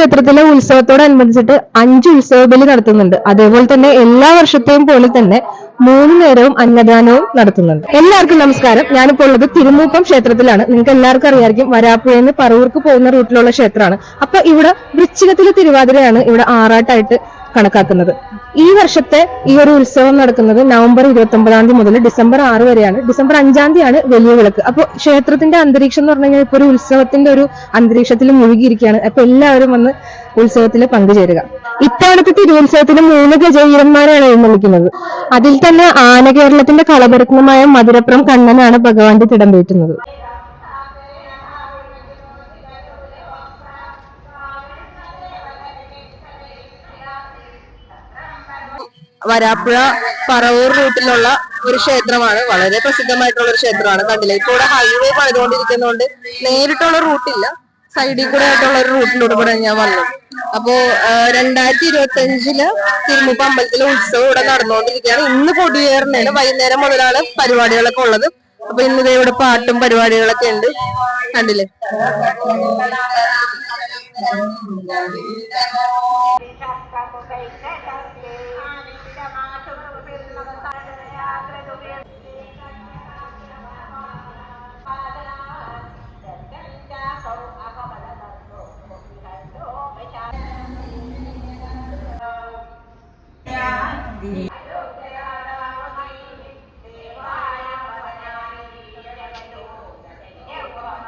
ക്ഷേത്രത്തിലെ ഉത്സവത്തോടനുബന്ധിച്ചിട്ട് 5 ഉത്സവ ബലി നടത്തുന്നുണ്ട്. അതേപോലെ തന്നെ എല്ലാ വർഷത്തെയും പോലെ തന്നെ 3 നേരവും അന്നദാനവും നടത്തുന്നുണ്ട്. എല്ലാവർക്കും നമസ്കാരം. ഞാനിപ്പോൾ ഉള്ളത് തിരുമൂപ്പം ക്ഷേത്രത്തിലാണ്. നിങ്ങൾക്ക് എല്ലാവർക്കും അറിയാമായിരിക്കും, വരാപ്പുഴയിൽ നിന്ന് പറവൂർക്ക് പോകുന്ന റൂട്ടിലുള്ള ക്ഷേത്രമാണ്. അപ്പൊ ഇവിടെ വൃശ്ചികത്തിലെ തിരുവാതിരയാണ് ഇവിടെ ആറാട്ടായിട്ട് കണക്കാക്കുന്നത്. ഈ വർഷത്തെ ഈ ഒരു ഉത്സവം നടക്കുന്നത് നവംബർ 29 മുതൽ ഡിസംബർ 6 വരെയാണ്. ഡിസംബർ 5 വലിയ വിളക്ക്. അപ്പൊ ക്ഷേത്രത്തിന്റെ അന്തരീക്ഷം എന്ന് പറഞ്ഞു കഴിഞ്ഞാൽ ഇപ്പൊ ഒരു ഉത്സവത്തിന്റെ ഒരു അന്തരീക്ഷത്തിൽ മുഴുകിയിരിക്കുകയാണ്. അപ്പൊ എല്ലാവരും വന്ന് ഉത്സവത്തിൽ പങ്കുചേരുക. ഇത്തവണത്തെ തിരുവുത്സവത്തിന് 3 ഗജവീരന്മാരാണ് എഴുന്നള്ളിക്കുന്നത്. അതിൽ തന്നെ ആനകേരളത്തിന്റെ കളപരത്നമായ മധുരപ്പുറം കണ്ണനാണ് ഭഗവാന്റെ തിടമ്പേറ്റുന്നത്. വരാപ്പുഴ പറവൂർ റൂട്ടിലുള്ള ഒരു ക്ഷേത്രമാണ്. വളരെ പ്രസിദ്ധമായിട്ടുള്ള ഒരു ക്ഷേത്രമാണ്. കണ്ടില്ലേ, ഇപ്പോൾ ഇവിടെ ഹൈവേ പണിതുകൊണ്ടിരിക്കുന്നതുകൊണ്ട് നേരിട്ടുള്ള റൂട്ടില്ല, സൈഡിൽ കൂടെ ആയിട്ടുള്ള ഒരു റൂട്ടിലൂടെ കൂടെ ഞാൻ വന്നത്. അപ്പോ 2025 തിരുമുപ്പ അമ്പലത്തിലെ ഉത്സവം ഇവിടെ നടന്നുകൊണ്ടിരിക്കുകയാണ്. ഇന്ന് കൊടിയേറിനാണ്, വൈകുന്നേരം മുതലാണ് പരിപാടികളൊക്കെ ഉള്ളത്. അപ്പൊ ഇന്ന് ഇവിടെ പാട്ടും പരിപാടികളൊക്കെ ഉണ്ട്. കണ്ടില്ലേ.